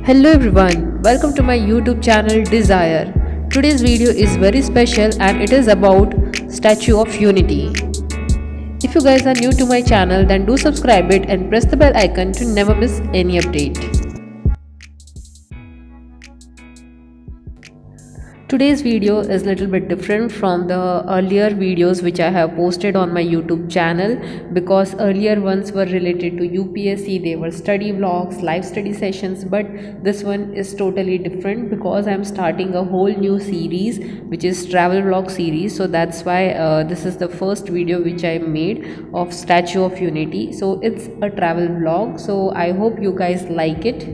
Hello everyone, welcome to my YouTube channel Desire. Today's video is very special and it is about Statue of Unity. If you guys are new to my channel, then do subscribe it and press the bell icon to never miss any update. Today's video is a little bit different from the earlier videos which I have posted on my YouTube channel, because earlier ones were related to UPSC, they were study vlogs, live study sessions, but this one is totally different because I'm starting a whole new series which is travel vlog series. So that's why this is the first video which I made of Statue of Unity. So it's a travel vlog, so I hope you guys like it.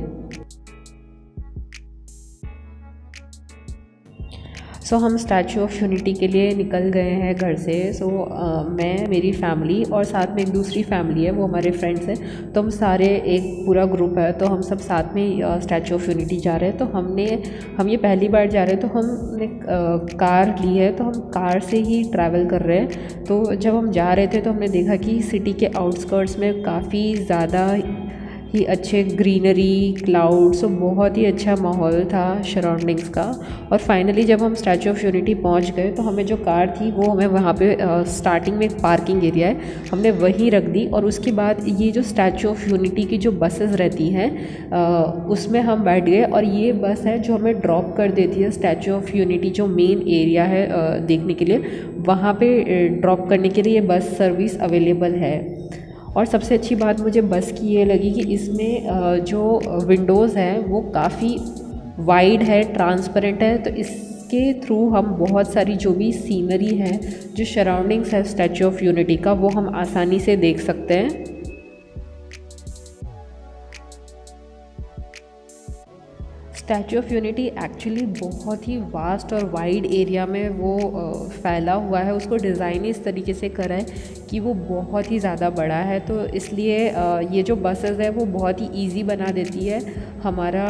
हम statue of unity के लिए निकल गए हैं घर से। मैं, मेरी फैमिली और साथ में एक दूसरी फैमिली है, वो हमारे फ्रेंड्स हैं। तो हम सारे एक पूरा ग्रुप है, तो हम सब साथ में स्टैचू ऑफ यूनिटी जा रहे हैं। तो हम ये पहली बार जा रहे हैं, तो हमने कार ली है, तो हम कार से ही ट्रैवल कर रहे हैं। तो जब हम जा रहे थे तो हमने देखा कि सिटी के आउटस्कर्ट्स में काफ़ी ज़्यादा ही अच्छे ग्रीनरी, क्लाउड्स, बहुत ही अच्छा माहौल था सराउंडिंग्स का। और फाइनली जब हम स्टैचू ऑफ यूनिटी पहुंच गए तो हमें जो कार थी वो हमें वहाँ पे स्टार्टिंग में एक पार्किंग एरिया है, हमने वहीं रख दी। और उसके बाद ये जो स्टैचू ऑफ यूनिटी की जो बसेस रहती हैं उसमें हम बैठ गए, और ये बस है जो हमें ड्रॉप कर देती है स्टैचू ऑफ यूनिटी जो मेन एरिया है देखने के लिए, वहाँ पर ड्रॉप करने के लिए बस सर्विस अवेलेबल है। और सबसे अच्छी बात मुझे बस की ये लगी कि इसमें जो विंडोज़ हैं वो काफ़ी वाइड है, ट्रांसपेरेंट है, तो इसके थ्रू हम बहुत सारी जो भी सीनरी है, जो सराउंडिंग्स है स्टैचू ऑफ यूनिटी का, वो हम आसानी से देख सकते हैं। स्टैचू ऑफ यूनिटी एक्चुअली बहुत ही वास्ट और वाइड एरिया में वो फैला हुआ है। उसको डिज़ाइन इस तरीके से करा है कि वो बहुत ही ज़्यादा बड़ा है, तो इसलिए ये जो बसेस है वो बहुत ही इजी बना देती है हमारा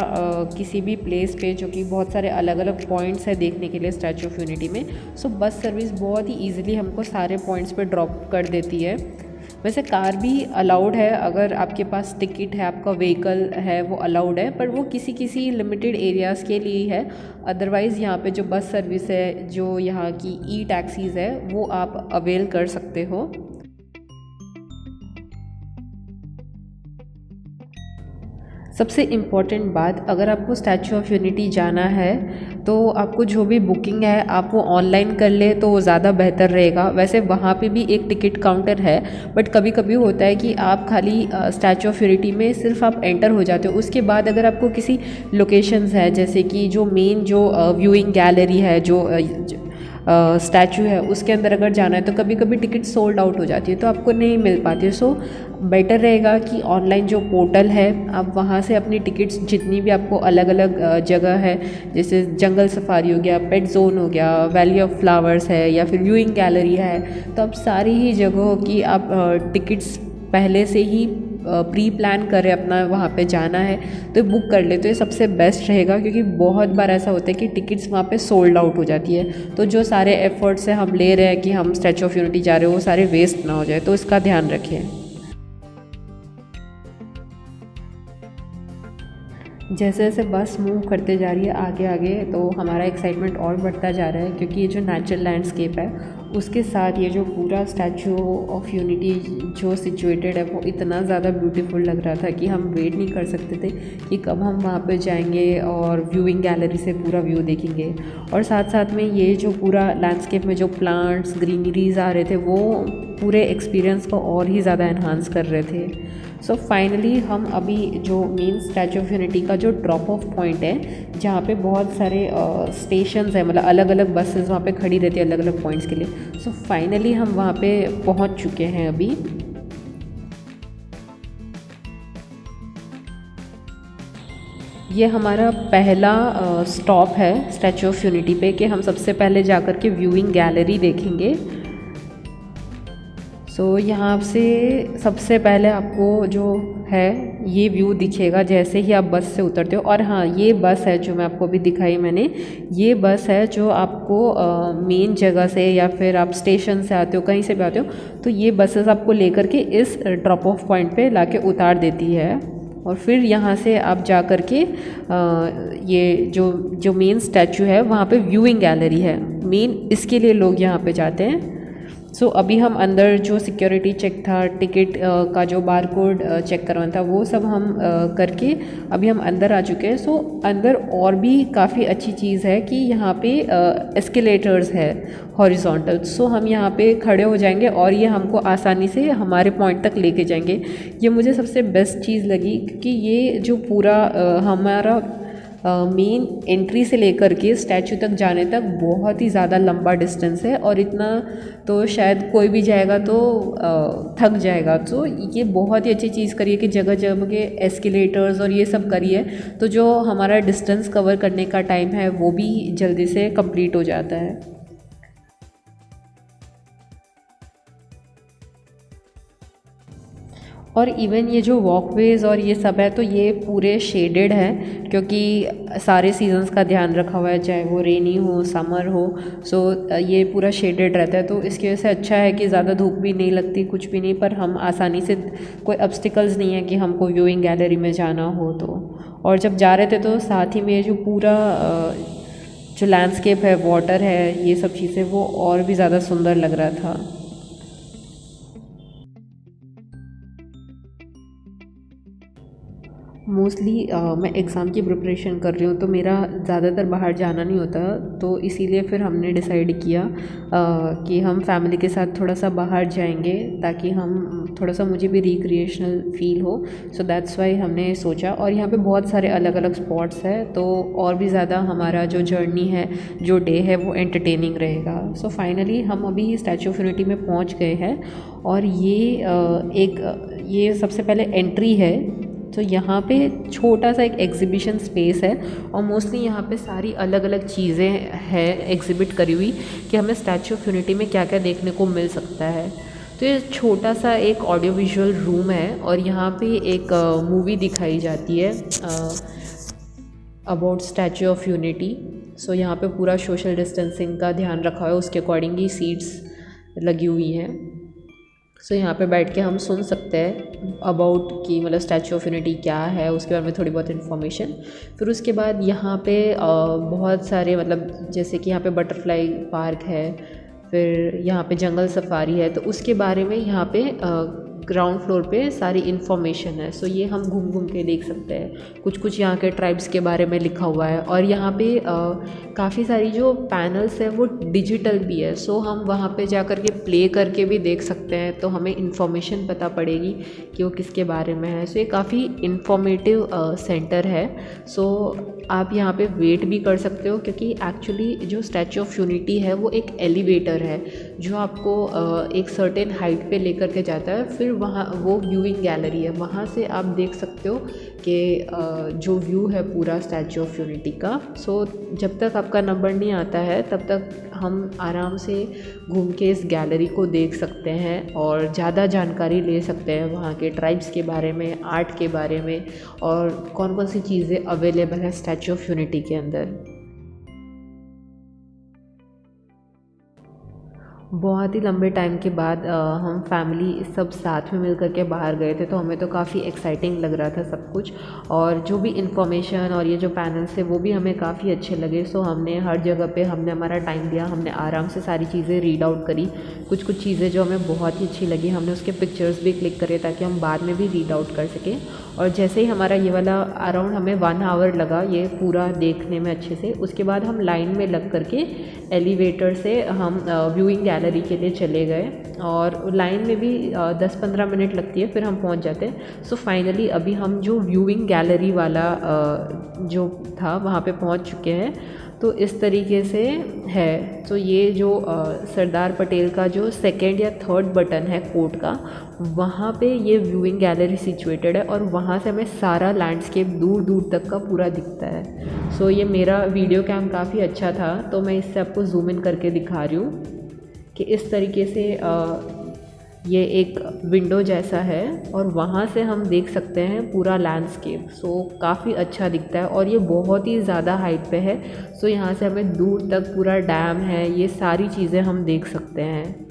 किसी भी प्लेस पे, जो कि बहुत सारे अलग अलग पॉइंट्स है देखने के लिए स्टैचू ऑफ यूनिटी में। सो बस सर्विस बहुत ही ईजिली हमको सारे पॉइंट्स पे ड्रॉप कर देती है। वैसे कार भी अलाउड है, अगर आपके पास टिकट है, आपका व्हीकल है, वो अलाउड है, पर वो किसी किसी लिमिटेड एरियाज़ के लिए है। अदरवाइज़ यहाँ पे जो बस सर्विस है, जो यहाँ की ई टैक्सीज़ है, वो आप अवेल कर सकते हो। सबसे इम्पॉर्टेंट बात, अगर आपको स्टैचू ऑफ यूनिटी जाना है तो आपको जो भी बुकिंग है आप वो ऑनलाइन कर ले तो ज़्यादा बेहतर रहेगा। वैसे वहाँ पे भी एक टिकट काउंटर है, बट कभी कभी होता है कि आप खाली स्टैचू ऑफ यूनिटी में सिर्फ आप एंटर हो जाते हो। उसके बाद अगर आपको किसी लोकेशंस है, जैसे कि जो मेन जो व्यूइंग गैलरी है, जो स्टैचू है, उसके अंदर अगर जाना है तो कभी कभी टिकट सोल्ड आउट हो जाती है, तो आपको नहीं मिल पाती है। सो बेटर रहेगा कि ऑनलाइन जो पोर्टल है आप वहाँ से अपनी टिकट्स, जितनी भी आपको अलग अलग जगह है, जैसे जंगल सफारी हो गया, पेट जोन हो गया, वैली ऑफ फ्लावर्स है, या फिर व्यूइंग गैलरी है, तो आप सारी ही जगहों की आप टिकट्स पहले से ही प्री प्लान करें, अपना वहाँ पे जाना है तो बुक कर ले, तो ये सबसे बेस्ट रहेगा। क्योंकि बहुत बार ऐसा होता है कि टिकट्स वहाँ पे सोल्ड आउट हो जाती है, तो जो सारे एफर्ट्स से हम ले रहे हैं कि हम स्टैचू ऑफ यूनिटी जा रहे हो, वो सारे वेस्ट ना हो जाए, तो इसका ध्यान रखें। जैसे जैसे बस मूव करते जा रही है आगे आगे, तो हमारा एक्साइटमेंट और बढ़ता जा रहा है, क्योंकि ये जो नेचुरल लैंडस्केप है उसके साथ ये जो पूरा स्टैचू ऑफ यूनिटी जो सिचुएटेड है वो इतना ज़्यादा ब्यूटीफुल लग रहा था कि हम वेट नहीं कर सकते थे कि कब हम वहाँ पे जाएंगे और व्यूइंग गैलरी से पूरा व्यू देखेंगे। और साथ साथ में ये जो पूरा लैंडस्केप में जो प्लांट्स, ग्रीनरीज आ रहे थे, वो पूरे एक्सपीरियंस को और ही ज़्यादा एनहांस कर रहे थे। सो फाइनली हम अभी जो मेन स्टैचू ऑफ यूनिटी का जो ड्रॉप ऑफ पॉइंट है, जहाँ पे बहुत सारे स्टेशंस हैं, मतलब अलग अलग बसेस वहाँ पे खड़ी रहती है अलग अलग पॉइंट्स के लिए। सो फाइनली हम वहाँ पे पहुँच चुके हैं अभी। ये हमारा पहला स्टॉप है स्टैचू ऑफ यूनिटी पे, कि हम सबसे पहले जाकर के व्यूइंग गैलरी देखेंगे। यहाँ से सबसे पहले आपको जो है ये व्यू दिखेगा जैसे ही आप बस से उतरते हो। और हाँ, ये बस है जो मैं आपको अभी दिखाई मैंने, ये बस है जो आपको मेन जगह से या फिर आप स्टेशन से आते हो, कहीं से भी आते हो, तो ये बसेस आपको लेकर के इस ड्रॉप ऑफ पॉइंट पे लाके उतार देती है। और फिर यहाँ से आप जा कर के ये जो मेन स्टैचू है वहाँ पे व्यूइंग गैलरी है मेन, इसके लिए लोग यहाँ पे जाते हैं। सो अभी हम अंदर जो सिक्योरिटी चेक था, टिकट का जो बार कोड चेक करवाना था, वो सब हम करके अभी हम अंदर आ चुके हैं। सो अंदर और भी काफ़ी अच्छी चीज़ है कि यहाँ पे एस्केलेटर्स है हॉरिजॉन्टल। सो हम यहाँ पे खड़े हो जाएंगे और ये हमको आसानी से हमारे पॉइंट तक लेके जाएंगे। ये मुझे सबसे बेस्ट चीज़ लगी क्योंकि ये जो पूरा हमारा मेन एंट्री से लेकर के स्टैचू तक जाने तक बहुत ही ज़्यादा लंबा डिस्टेंस है और इतना तो शायद कोई भी जाएगा तो थक जाएगा। तो ये बहुत ही अच्छी चीज़ करी है कि जगह जगह के एस्केलेटर्स और ये सब करी है, तो जो हमारा डिस्टेंस कवर करने का टाइम है वो भी जल्दी से कंप्लीट हो जाता है। और इवन ये जो वॉकवेज़ और ये सब है तो ये पूरे शेडेड है क्योंकि सारे सीजन्स का ध्यान रखा हुआ है, चाहे वो रेनी हो समर हो। सो ये पूरा शेडेड रहता है, तो इसकी वजह से अच्छा है कि ज़्यादा धूप भी नहीं लगती, कुछ भी नहीं, पर हम आसानी से, कोई ऑब्स्टिकल्स नहीं है कि हमको व्यूइंग गैलरी में जाना हो तो। और जब जा रहे थे तो साथ ही में जो पूरा जो लैंडस्केप है, वाटर है, ये सब चीज़ें वो और भी ज़्यादा सुंदर लग रहा था। मोस्टली मैं एग्ज़ाम की प्रिपरेशन कर रही हूँ तो मेरा ज़्यादातर बाहर जाना नहीं होता, तो इसीलिए फिर हमने डिसाइड किया कि हम फैमिली के साथ थोड़ा सा बाहर जाएंगे ताकि हम थोड़ा सा, मुझे भी रिक्रिएशनल फील हो। सो दैट्स वाई हमने सोचा। और यहाँ पे बहुत सारे अलग अलग स्पॉट्स है तो और भी ज़्यादा हमारा जो जर्नी है, जो डे है, वो एंटरटेनिंग रहेगा। सो फाइनली हम अभी स्टैचू ऑफ यूनिटी में पहुँच गए हैं और ये सबसे पहले एंट्री है। तो यहाँ पे छोटा सा एक एग्ज़िबिशन स्पेस है और मोस्टली यहाँ पे सारी अलग अलग चीज़ें हैं एग्ज़िबिट करी हुई कि हमें स्टैचू ऑफ यूनिटी में क्या क्या देखने को मिल सकता है। तो ये छोटा सा एक ऑडियो विजुअल रूम है और यहाँ पे एक मूवी दिखाई जाती है अबाउट स्टैचू ऑफ यूनिटी। सो यहाँ पे पूरा सोशल डिस्टेंसिंग का ध्यान रखा हुआ है, उसके अकॉर्डिंग ही सीट्स लगी हुई हैं। सो यहाँ पे बैठ के हम सुन सकते हैं अबाउट कि मतलब स्टैचू ऑफ यूनिटी क्या है, उसके बारे में थोड़ी बहुत इन्फॉर्मेशन। फिर उसके बाद यहाँ पे बहुत सारे, मतलब जैसे कि यहाँ पे बटरफ्लाई पार्क है, फिर यहाँ पे जंगल सफारी है, तो उसके बारे में यहाँ पे ग्राउंड फ्लोर पे सारी इन्फॉर्मेशन है। सो ये हम घूम घूम के देख सकते हैं। कुछ यहाँ के ट्राइब्स के बारे में लिखा हुआ है और यहाँ पे काफ़ी सारी जो पैनल्स है वो डिजिटल भी है। सो हम वहाँ पे जा कर के प्ले करके भी देख सकते हैं, तो हमें इन्फॉर्मेशन पता पड़ेगी कि वो किसके बारे में है। सो ये काफ़ी इन्फॉर्मेटिव सेंटर है। सो आप यहाँ पे वेट भी कर सकते हो क्योंकि एक्चुअली जो स्टैचू ऑफ यूनिटी है वो एक एलिवेटर है जो आपको एक सर्टेन हाइट पे लेकर के जाता है। फिर वहाँ वो व्यूइंग गैलरी है, वहाँ से आप देख सकते हो कि जो व्यू है पूरा स्टैचू ऑफ यूनिटी का। सो जब तक आपका नंबर नहीं आता है तब तक हम आराम से घूम के इस गैलरी को देख सकते हैं और ज़्यादा जानकारी ले सकते हैं वहाँ के ट्राइब्स के बारे में, आर्ट के बारे में और कौन कौन सी चीज़ें अवेलेबल है स्टैचू ऑफ यूनिटी के अंदर। बहुत ही लंबे टाइम के बाद हम फैमिली सब साथ में मिल कर के बाहर गए थे, तो हमें तो काफ़ी एक्साइटिंग लग रहा था सब कुछ। और जो भी इन्फॉर्मेशन और ये जो पैनल्स थे वो भी हमें काफ़ी अच्छे लगे। सो हमने हर जगह पे हमने हमारा टाइम दिया, हमने आराम से सारी चीज़ें रीड आउट करी। कुछ चीज़ें जो हमें बहुत ही अच्छी लगी हमने उसके पिक्चर्स भी क्लिक करे ताकि हम बाद में भी रीड आउट कर सकें। और जैसे ही हमारा ये वाला अराउंड हमें 1 आवर लगा ये पूरा देखने में अच्छे से, उसके बाद हम लाइन में लग करके एलिवेटर से हम व्यूइंग गैलरी के लिए चले गए और लाइन में भी 10-15 मिनट लगती है, फिर हम पहुंच जाते हैं। सो फाइनली अभी हम जो व्यूइंग गैलरी वाला जो था वहाँ पे पहुंच चुके हैं। तो इस तरीके से है। तो ये जो सरदार पटेल का जो 2nd या 3rd बटन है कोर्ट का, वहाँ पे ये व्यूइंग गैलरी सिचुएटेड है और वहाँ से हमें सारा लैंडस्केप दूर दूर तक का पूरा दिखता है। सो ये मेरा वीडियो कैम काफ़ी अच्छा था तो मैं इससे आपको जूम इन करके दिखा रही हूँ कि इस तरीके से ये एक विंडो जैसा है और वहाँ से हम देख सकते हैं पूरा लैंडस्केप। सो काफ़ी अच्छा दिखता है और ये बहुत ही ज़्यादा हाइट पे है। सो यहाँ से हमें दूर तक पूरा डैम है, ये सारी चीज़ें हम देख सकते हैं।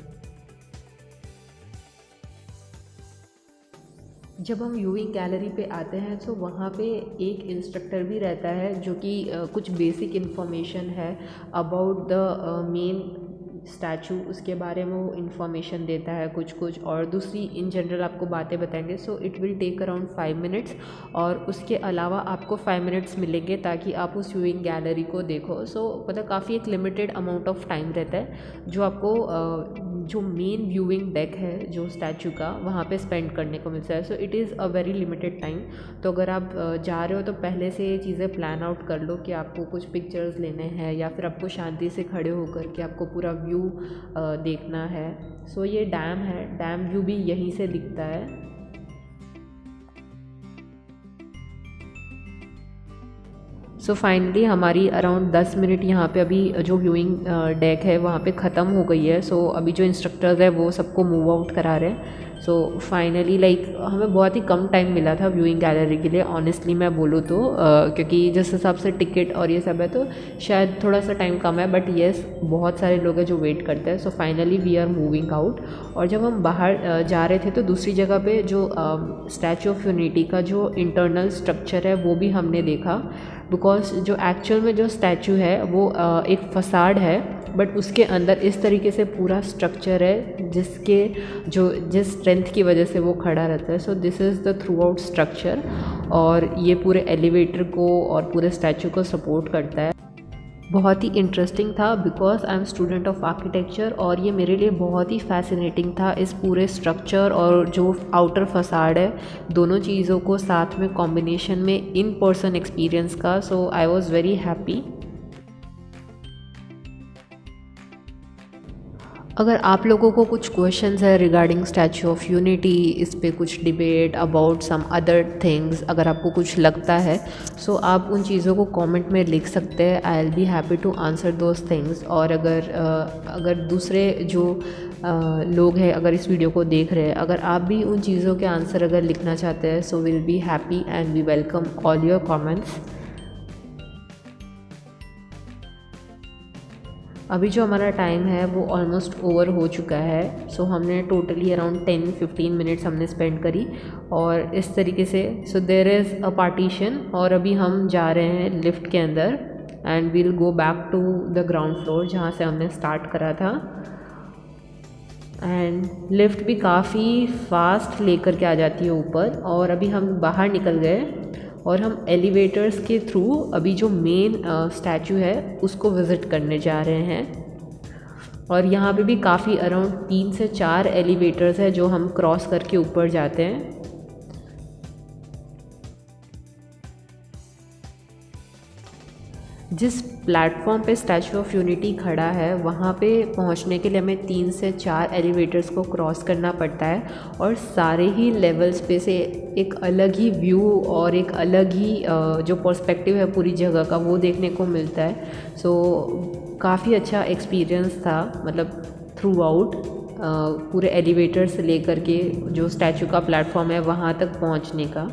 जब हम व्यूइंग गैलरी पे आते हैं तो वहाँ पे एक इंस्ट्रक्टर भी रहता है जो कि कुछ बेसिक इन्फॉर्मेशन है अबाउट द मेन स्टैचू, उसके बारे में वो इन्फॉर्मेशन देता है कुछ कुछ, और दूसरी इन जनरल आपको बातें बताएंगे। So it will take around 5 minutes, और उसके अलावा आपको 5 मिनट्स मिलेंगे ताकि आप उस व्यूइंग गैलरी को देखो। सो मतलब काफ़ी एक लिमिटेड अमाउंट ऑफ टाइम रहता है जो आपको जो मेन व्यूइंग डेक है जो स्टैचू का, वहाँ पे स्पेंड करने को मिलता है। So it is a very limited time. तो अगर आप जा रहे हो तो पहले से ये चीज़ें प्लान आउट कर लो कि आपको कुछ पिक्चर्स लेने हैं या फिर आपको शांति से खड़े होकर के आपको पूरा व्यू देखना है। सो ये डैम है, डैम व्यू भी यहीं से दिखता है। सो फाइनली हमारी अराउंड 10 मिनट यहाँ पे अभी जो व्यूइंग डेक है वहाँ पे ख़त्म हो गई है। सो अभी जो इंस्ट्रक्टर्स है वो सबको मूव आउट करा रहे हैं। सो फाइनली लाइक हमें बहुत ही कम टाइम मिला था व्यूइंग गैलरी के लिए, ऑनेस्टली मैं बोलूँ तो क्योंकि जिस हिसाब से टिकट और ये सब है तो शायद थोड़ा सा टाइम कम है, बट येस बहुत सारे लोग हैं जो वेट करते हैं। So finally we are moving out, और जब हम बाहर जा रहे थे तो दूसरी जगह पे जो स्टैचू ऑफ यूनिटी का जो इंटरनल स्ट्रक्चर है वो भी हमने देखा। बिकॉज जो एक्चुअल में जो स्टैचू है वो एक फसाड है, बट उसके अंदर इस तरीके से पूरा स्ट्रक्चर है जिस स्ट्रेंथ की वजह से वो खड़ा रहता है। So this is the through out structure, और ये पूरे एलिवेटर को और पूरे स्टैचू को सपोर्ट करता है। बहुत ही इंटरेस्टिंग था because I am student of architecture, और ये मेरे लिए बहुत ही फैसिनेटिंग था इस पूरे स्ट्रक्चर और जो आउटर फसाड है, दोनों चीज़ों को साथ में कॉम्बिनेशन में इन पर्सन एक्सपीरियंस का। सो आई वॉज़ वेरी हैप्पी। अगर आप लोगों को कुछ क्वेश्चंस है रिगार्डिंग स्टैचू ऑफ यूनिटी, इस पे कुछ debate about some other things, अगर आपको कुछ लगता है सो आप उन चीज़ों को कमेंट में लिख सकते हैं। I will be happy to answer those things. और अगर दूसरे जो लोग हैं अगर इस वीडियो को देख रहे हैं, अगर आप भी उन चीज़ों के आंसर अगर लिखना चाहते हैं, so will be happy and we welcome all your comments. अभी जो हमारा टाइम है वो ऑलमोस्ट ओवर हो चुका है। सो हमने टोटली अराउंड 10-15 मिनट्स हमने स्पेंड करी, और इस तरीके से so there is a partition, और अभी हम जा रहे हैं लिफ्ट के अंदर and we'll go back to the ground floor जहाँ से हमने स्टार्ट करा था। एंड लिफ्ट भी काफ़ी फास्ट लेकर के आ जाती है ऊपर, और अभी हम बाहर निकल गए और हम एलिवेटर्स के थ्रू अभी जो मेन स्टैचू है उसको विज़िट करने जा रहे हैं। और यहाँ पे भी काफ़ी अराउंड 3 से 4 एलिवेटर्स है जो हम क्रॉस करके ऊपर जाते हैं। जिस प्लेटफॉर्म पे स्टैचू ऑफ यूनिटी खड़ा है वहाँ पे पहुँचने के लिए हमें 3 से 4 एलिवेटर्स को क्रॉस करना पड़ता है, और सारे ही लेवल्स पे से एक अलग ही व्यू और एक अलग ही जो पर्सपेक्टिव है पूरी जगह का वो देखने को मिलता है। सो काफ़ी अच्छा एक्सपीरियंस था, मतलब थ्रू आउट पूरे एलिवेटर से लेकर के जो स्टैचू का प्लेटफॉर्म है वहाँ तक पहुँचने का।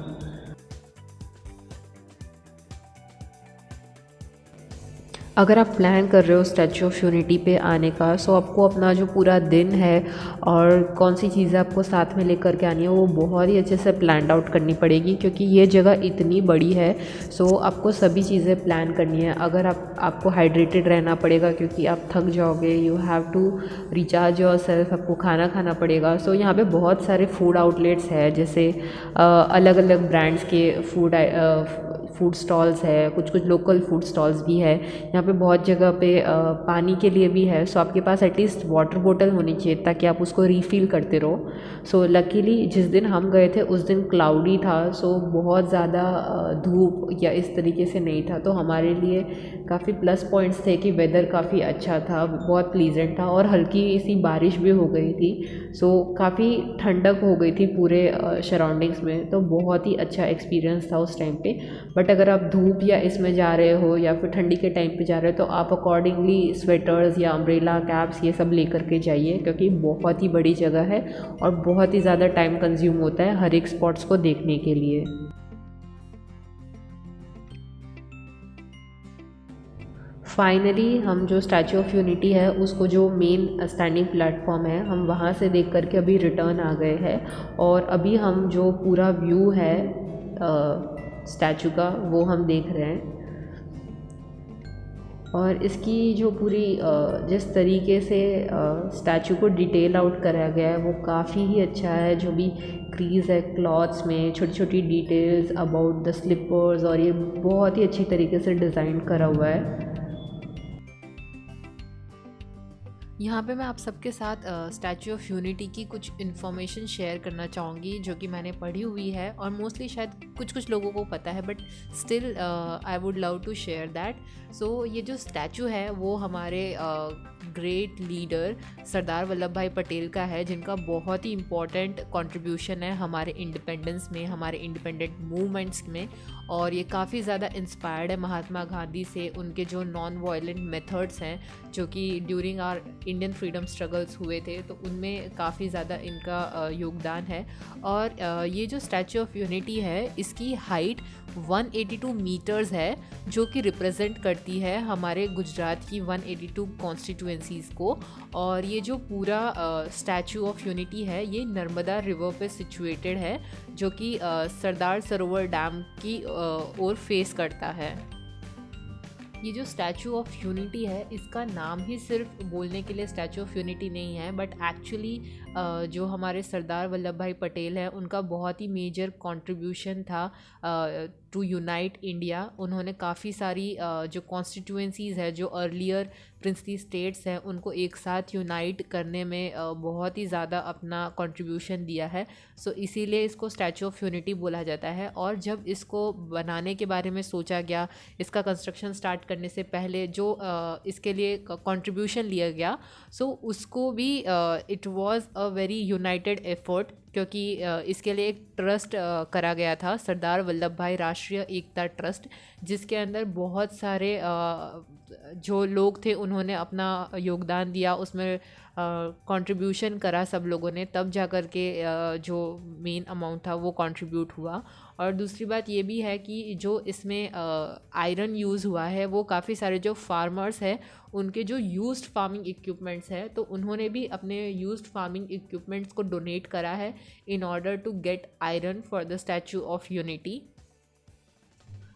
अगर आप प्लान कर रहे हो स्टैचू ऑफ यूनिटी पे आने का, सो आपको अपना जो पूरा दिन है और कौन सी चीज़ें आपको साथ में लेकर के आनी है वो बहुत ही अच्छे से प्लान आउट करनी पड़ेगी, क्योंकि ये जगह इतनी बड़ी है। सो आपको सभी चीज़ें प्लान करनी है। अगर आपको हाइड्रेटेड रहना पड़ेगा क्योंकि आप थक जाओगे, you have to recharge yourself, आपको खाना खाना पड़ेगा। सो यहाँ पे बहुत सारे फूड आउटलेट्स है, जैसे अलग अलग ब्रांड्स के फूड स्टॉल्स है, कुछ लोकल फूड स्टॉल्स भी है। यहाँ पे बहुत जगह पे पानी के लिए भी है। सो आपके पास एटलीस्ट वाटर बोतल होनी चाहिए ताकि आप उसको रीफ़िल करते रहो। सो लकीली जिस दिन हम गए थे उस दिन क्लाउडी था, सो बहुत ज़्यादा धूप या इस तरीके से नहीं था, तो हमारे लिए काफ़ी प्लस पॉइंट्स थे कि वेदर काफ़ी अच्छा था, बहुत प्लीजेंट था, और हल्की सी बारिश भी हो गई थी। सो काफ़ी ठंडक हो गई थी पूरे सराउंडिंग्स में, तो बहुत ही अच्छा एक्सपीरियंस था उस टाइम पे। बट अगर आप धूप या इसमें जा रहे हो या फिर ठंडी के टाइम पे जा रहे हो तो आप अकॉर्डिंगली स्वेटर्स या अम्ब्रेला कैप्स ये सब लेकर के जाइए, क्योंकि बहुत ही बड़ी जगह है और बहुत ही ज़्यादा टाइम कंज्यूम होता है हर एक स्पॉट्स को देखने के लिए। फाइनली हम जो स्टैचू ऑफ यूनिटी है उसको, जो मेन स्टैंडिंग प्लेटफॉर्म है, हम वहाँ से देख कर के अभी रिटर्न आ गए हैं। और अभी हम जो पूरा व्यू है स्टैचू का वो हम देख रहे हैं। और इसकी जो पूरी जिस तरीके से स्टैचू को डिटेल आउट करा गया है वो काफ़ी ही अच्छा है। जो भी क्रीज है क्लॉथ्स में, छोटी छोटी डिटेल्स अबाउट द स्लीपर्स, और ये बहुत ही अच्छी तरीके से डिज़ाइन करा हुआ है। यहाँ पे मैं आप सबके साथ स्टैचू ऑफ यूनिटी की कुछ इन्फॉर्मेशन शेयर करना चाहूँगी जो कि मैंने पढ़ी हुई है, और मोस्टली शायद कुछ लोगों को पता है, but still I would love to share that. So ये जो स्टैचू है वो हमारे ग्रेट लीडर सरदार वल्लभ भाई पटेल का है, जिनका बहुत ही इम्पॉर्टेंट कंट्रीब्यूशन है हमारे इंडिपेंडेंस में, हमारे इंडिपेंडेंट मूवमेंट्स में। और ये काफ़ी ज़्यादा इंस्पायर्ड है महात्मा गांधी से, उनके जो नॉन वायलेंट मेथड्स हैं जो कि during our Indian freedom struggles हुए थे, तो उनमें काफ़ी ज़्यादा इनका योगदान है। और ये जो स्टैचू ऑफ यूनिटी है इसकी हाइट 182 मीटर्स है, जो कि रिप्रेजेंट करती है हमारे गुजरात की 182 कॉन्स्टिट्यूएंसीज़ को। और ये जो पूरा स्टैचू ऑफ यूनिटी है ये नर्मदा रिवर पे सिचुएटेड है, जो कि सरदार सरोवर डैम की ओर फेस करता है। ये जो स्टैचू ऑफ यूनिटी है इसका नाम ही सिर्फ बोलने के लिए स्टैचू ऑफ यूनिटी नहीं है, बट एक्चुअली जो हमारे सरदार वल्लभ भाई पटेल हैं उनका बहुत ही मेजर कंट्रीब्यूशन था टू यूनाइट इंडिया। उन्होंने काफ़ी सारी जो कॉन्स्टिट्यूएंसीज़ है, जो अर्लियर प्रिंसली स्टेट्स हैं, उनको एक साथ यूनाइट करने में बहुत ही ज़्यादा अपना कंट्रीब्यूशन दिया है। सो इसीलिए इसको स्टैचू ऑफ यूनिटी बोला जाता है। और जब इसको बनाने के बारे में सोचा गया, इसका कंस्ट्रक्शन स्टार्ट करने से पहले जो इसके लिए कंट्रीब्यूशन लिया गया, सो उसको भी it was a very United effort, क्योंकि इसके लिए एक ट्रस्ट करा गया था, सरदार वल्लभ भाई राष्ट्रीय एकता ट्रस्ट, जिसके अंदर बहुत सारे जो लोग थे उन्होंने अपना योगदान दिया, उसमें कंट्रीब्यूशन करा सब लोगों ने, तब जा कर के जो मेन अमाउंट था वो कंट्रीब्यूट हुआ। और दूसरी बात ये भी है कि जो इसमें आयरन यूज़ हुआ है वो काफ़ी सारे जो फार्मर्स हैं उनके जो यूज्ड फार्मिंग इक्विपमेंट्स हैं, तो उन्होंने भी अपने यूज्ड फार्मिंग इक्विपमेंट्स को डोनेट करा है in order to get iron for the statue of unity.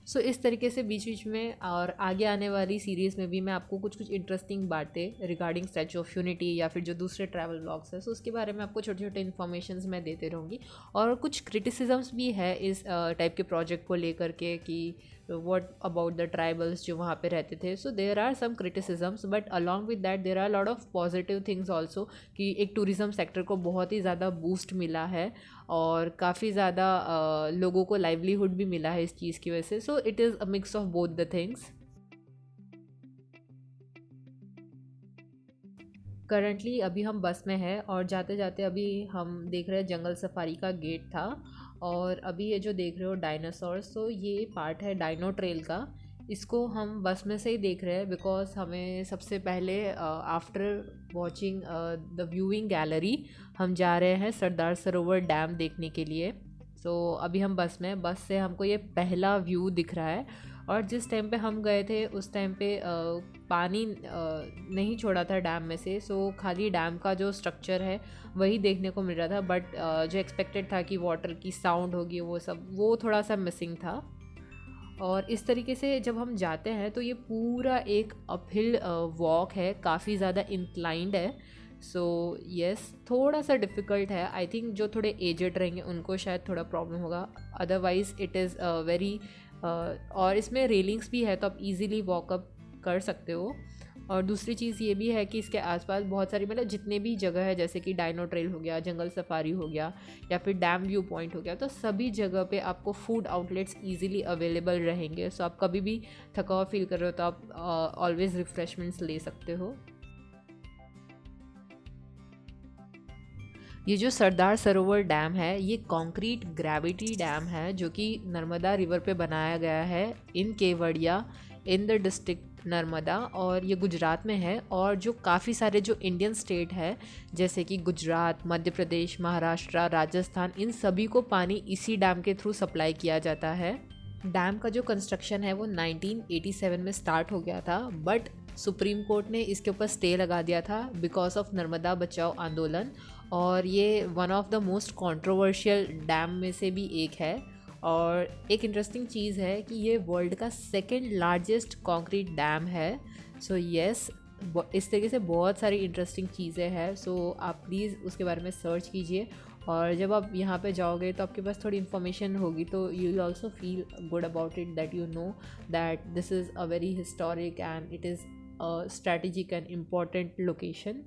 So इस तरीके से बीच बीच में और आगे आने वाली सीरीज़ में भी मैं आपको कुछ इंटरेस्टिंग बातें रिगार्डिंग स्टैचू ऑफ यूनिटी या फिर जो दूसरे ट्रैवल ब्लॉग्स हैं, सो उसके बारे में आपको छोटे छोटे इन्फॉर्मेशंस मैं देते रहूँगी। और कुछ क्रिटिसिजम्स भी है इस टाइप के प्रोजेक्ट को लेकर के कि what about the tribals जो वहाँ पे रहते थे। so there are some criticisms but along with that there are a lot of positive things also कि एक टूरिज़म सेक्टर को बहुत ही ज़्यादा बूस्ट मिला है और काफ़ी ज़्यादा लोगों को लाइवलीहुड भी मिला है इस चीज़ की वजह से। So it is a mix of both the things. Currently अभी हम बस में हैं और जाते जाते अभी हम देख रहे हैं जंगल सफारी का गेट था, और अभी ये जो देख रहे हो डायनासोर्स, तो ये पार्ट है डायनो ट्रेल का। इसको हम बस में से ही देख रहे हैं बिकॉज हमें सबसे पहले after watching the viewing gallery हम जा रहे हैं सरदार सरोवर डैम देखने के लिए। सो अभी हम बस में, बस से हमको ये पहला व्यू दिख रहा है। और जिस टाइम पे हम गए थे उस टाइम पे पानी नहीं छोड़ा था डैम में से, सो खाली डैम का जो स्ट्रक्चर है वही देखने को मिल रहा था, बट जो एक्सपेक्टेड था कि वाटर की साउंड होगी वो थोड़ा सा मिसिंग था। और इस तरीके से जब हम जाते हैं तो ये पूरा एक अपहिल वॉक है, काफ़ी ज़्यादा इंक्लाइंड है। सो यस, थोड़ा सा डिफ़िकल्ट है। आई थिंक जो थोड़े एजेड रहेंगे उनको शायद थोड़ा प्रॉब्लम होगा, अदरवाइज़ इट इज़ वेरी और इसमें रेलिंग्स भी है तो आप इजीली वॉकअप कर सकते हो। और दूसरी चीज़ ये भी है कि इसके आसपास बहुत सारी मतलब जितने भी जगह है, जैसे कि डायनो ट्रेल हो गया, जंगल सफारी हो गया या फिर डैम व्यू पॉइंट हो गया, तो सभी जगह पे आपको फूड आउटलेट्स इजीली अवेलेबल रहेंगे। सो आप कभी भी थका हुआ फील कर रहे हो तो आप ऑलवेज़ रिफ़्रेशमेंट्स ले सकते हो। ये जो सरदार सरोवर डैम है ये कंक्रीट ग्रेविटी डैम है जो कि नर्मदा रिवर पे बनाया गया है in Kevadia in the district Narmada, और ये गुजरात में है। और जो काफ़ी सारे जो इंडियन स्टेट है जैसे कि गुजरात, मध्य प्रदेश, महाराष्ट्र, राजस्थान, इन सभी को पानी इसी डैम के थ्रू सप्लाई किया जाता है। डैम का जो कंस्ट्रक्शन है वो 1987 में स्टार्ट हो गया था, बट सुप्रीम कोर्ट ने इसके ऊपर स्टे लगा दिया था बिकॉज ऑफ नर्मदा बचाओ आंदोलन। और ये one of the most controversial dam में से भी एक है। और एक इंटरेस्टिंग चीज़ है कि ये वर्ल्ड का सेकंड लार्जेस्ट कंक्रीट डैम है। सो यस, इस तरीके से बहुत सारी इंटरेस्टिंग चीज़ें हैं। सो आप प्लीज़ उसके बारे में सर्च कीजिए, और जब आप यहाँ पे जाओगे तो आपके पास थोड़ी इन्फॉर्मेशन होगी, तो you will also feel good about it, that you know that this is a very historic and it is a strategic and important location.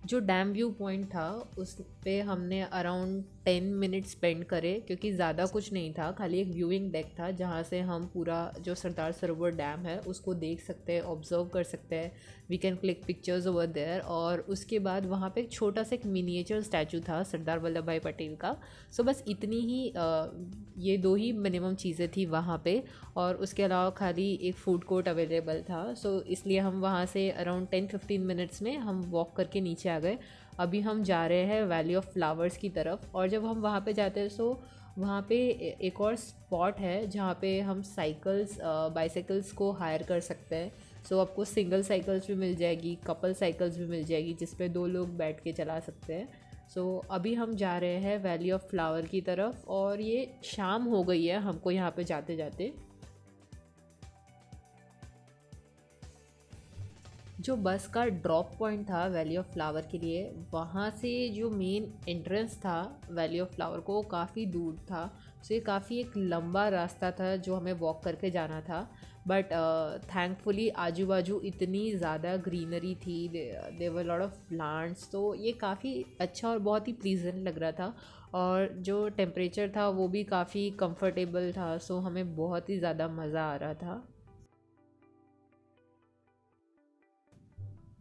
जो डैम व्यू पॉइंट था उस पे हमने अराउंड 10 मिनट स्पेंड करे, क्योंकि ज़्यादा कुछ नहीं था, खाली एक व्यूइंग डेक था जहाँ से हम पूरा जो सरदार सरोवर डैम है उसको देख सकते हैं, ऑब्जर्व कर सकते हैं। We can click pictures over there. और उसके बाद वहाँ पे एक छोटा सा एक मिनिएचर स्टैचू था सरदार वल्लभ भाई पटेल का। सो बस इतनी ही ये दो ही मिनिमम चीज़ें थी वहाँ पे, और उसके अलावा खाली एक फूड कोर्ट अवेलेबल था। सो इसलिए हम वहाँ से अराउंड 10-15 मिनट्स में हम वॉक करके नीचे आ गए। अभी हम जा रहे हैं वैली ऑफ फ्लावर्स की तरफ, और जब हम वहाँ पे जाते हैं सो वहाँ पे एक और स्पॉट है जहाँ पे हम बाइसाइकिल्स को हायर कर सकते हैं। सो आपको सिंगल साइकिल्स भी मिल जाएगी, कपल साइकिल्स भी मिल जाएगी जिस पे 2 लोग बैठ के चला सकते हैं। सो अभी हम जा रहे हैं वैली ऑफ फ्लावर की तरफ, और ये शाम हो गई है हमको यहाँ पे जाते जाते। जो बस का ड्रॉप पॉइंट था वैली ऑफ फ्लावर के लिए, वहाँ से जो मेन एंट्रेंस था वैली ऑफ फ्लावर को, वो काफ़ी दूर था। सो ये काफ़ी एक लंबा रास्ता था जो हमें वॉक करके जाना था। बट थैंकफुली आजू बाजू इतनी ज़्यादा ग्रीनरी थी, देयर लॉट ऑफ प्लांट्स, तो ये काफ़ी अच्छा और बहुत ही प्लीजेंट लग रहा था। और जो टेम्परेचर था वो भी काफ़ी कंफर्टेबल था। सो हमें बहुत ही ज़्यादा मज़ा आ रहा था।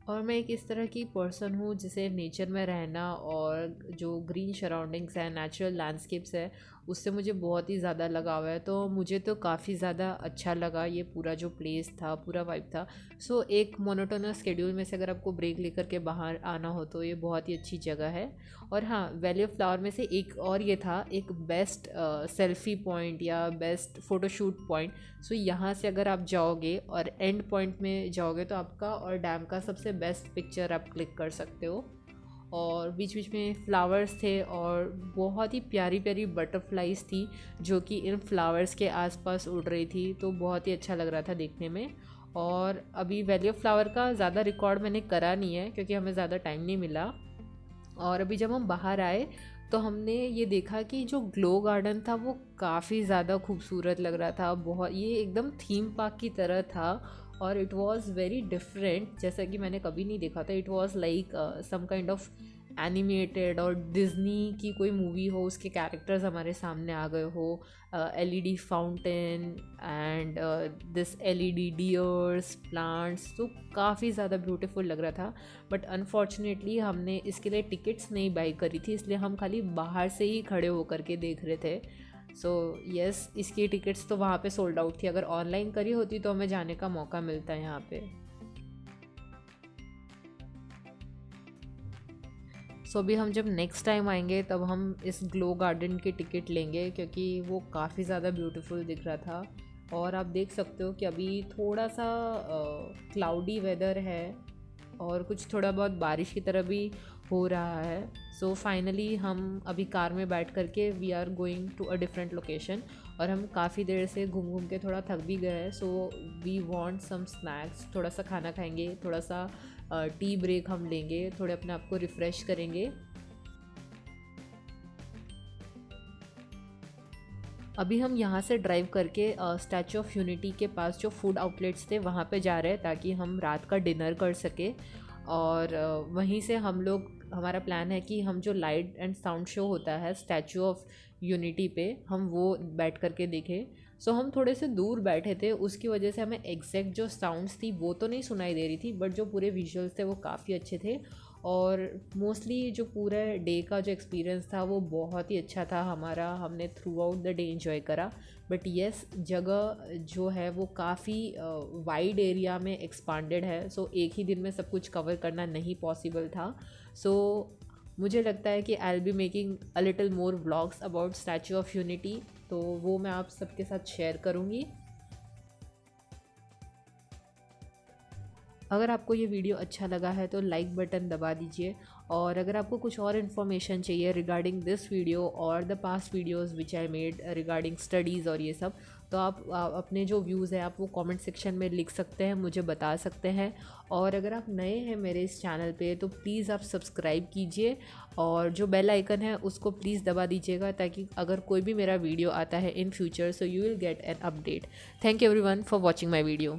और मैं एक इस तरह की पर्सन हूँ जिसे नेचर में रहना और जो ग्रीन सराउंडिंग्स है, नेचुरल लैंडस्केप्स है, उससे मुझे बहुत ही ज़्यादा लगाव है। तो मुझे तो काफ़ी ज़्यादा अच्छा लगा ये पूरा जो प्लेस था, पूरा वाइब था। सो एक मोनोटोनस शेड्यूल में से अगर आपको ब्रेक लेकर के बाहर आना हो तो ये बहुत ही अच्छी जगह है। और हाँ, वैली ऑफ फ्लावर में से एक और ये था एक बेस्ट सेल्फी पॉइंट या बेस्ट फ़ोटोशूट पॉइंट। सो यहाँ से अगर आप जाओगे और एंड पॉइंट में जाओगे तो आपका और डैम का सबसे बेस्ट पिक्चर आप क्लिक कर सकते हो। और बीच बीच में फ्लावर्स थे और बहुत ही प्यारी प्यारी बटरफ्लाइज थी जो कि इन फ्लावर्स के आसपास उड़ रही थी, तो बहुत ही अच्छा लग रहा था देखने में। और अभी वैली ऑफ फ्लावर का ज़्यादा रिकॉर्ड मैंने करा नहीं है क्योंकि हमें ज़्यादा टाइम नहीं मिला। और अभी जब हम बाहर आए तो हमने ये देखा कि जो ग्लो गार्डन था वो काफ़ी ज़्यादा खूबसूरत लग रहा था। बहुत, ये एकदम थीम पार्क की तरह था और इट वाज वेरी डिफरेंट, जैसा कि मैंने कभी नहीं देखा था। It was like some kind of animated और डिज़नी की कोई मूवी हो, उसके कैरेक्टर्स हमारे सामने आ गए हो। LED fountain and this LED dears, plants, तो काफ़ी ज़्यादा ब्यूटीफुल लग रहा था। बट अनफॉर्चुनेटली हमने इसके लिए टिकट्स नहीं बाई करी थी, इसलिए हम खाली बाहर से ही खड़े होकर के देख रहे थे। सो यस, इसकी टिकट्स तो वहाँ पे सोल्ड आउट थी। अगर ऑनलाइन करी होती तो हमें जाने का मौका मिलता है यहाँ पे। सो अभी हम जब नेक्स्ट टाइम आएंगे तब हम इस ग्लो गार्डन की टिकट लेंगे क्योंकि वो काफ़ी ज़्यादा ब्यूटीफुल दिख रहा था। और आप देख सकते हो कि अभी थोड़ा सा क्लाउडी वेदर है और कुछ थोड़ा बहुत बारिश की तरह भी हो रहा है। सो फाइनली हम अभी कार में बैठ करके we are going to a different location, और हम काफ़ी देर से घूम घूम के थोड़ा थक भी गए हैं। So we want some snacks, थोड़ा सा खाना खाएंगे, थोड़ा सा टी ब्रेक हम लेंगे, थोड़े अपने आप को रिफ़्रेश करेंगे। अभी हम यहाँ से ड्राइव करके स्टैचू ऑफ यूनिटी के पास जो फूड आउटलेट्स थे वहाँ पे जा रहे हैं ताकि हम रात का डिनर कर सके। और वहीं से हम लोग, हमारा प्लान है कि हम जो लाइट एंड साउंड शो होता है स्टैचू ऑफ यूनिटी पे, हम वो बैठ करके देखें। सो हम थोड़े से दूर बैठे थे, उसकी वजह से हमें एग्जैक्ट जो साउंड्स थी वो तो नहीं सुनाई दे रही थी, बट जो पूरे विजुअल्स थे वो काफ़ी अच्छे थे। और मोस्टली जो पूरे डे का जो एक्सपीरियंस था वो बहुत ही अच्छा था हमारा, हमने through out the day enjoy करा। बट येस, जगह जो है वो काफ़ी वाइड एरिया में एक्सपांडेड है। सो एक ही दिन में सब कुछ कवर करना नहीं पॉसिबल था। सो मुझे लगता है कि आई will be making a little more vlogs about statue of unity, तो वो मैं आप सबके साथ शेयर करूँगी। अगर आपको ये वीडियो अच्छा लगा है तो लाइक बटन दबा दीजिए, और अगर आपको कुछ और इन्फॉर्मेशन चाहिए रिगार्डिंग दिस वीडियो और the past videos which I made regarding studies और ये सब, तो आप अपने जो व्यूज़ हैं आप वो कमेंट सेक्शन में लिख सकते हैं, मुझे बता सकते हैं। और अगर आप नए हैं मेरे इस चैनल पे तो प्लीज़ आप सब्सक्राइब कीजिए, और जो बेल आइकन है उसको प्लीज़ दबा दीजिएगा, ताकि अगर कोई भी मेरा वीडियो आता है in future so you will get an update. Thank you everyone for watching my video.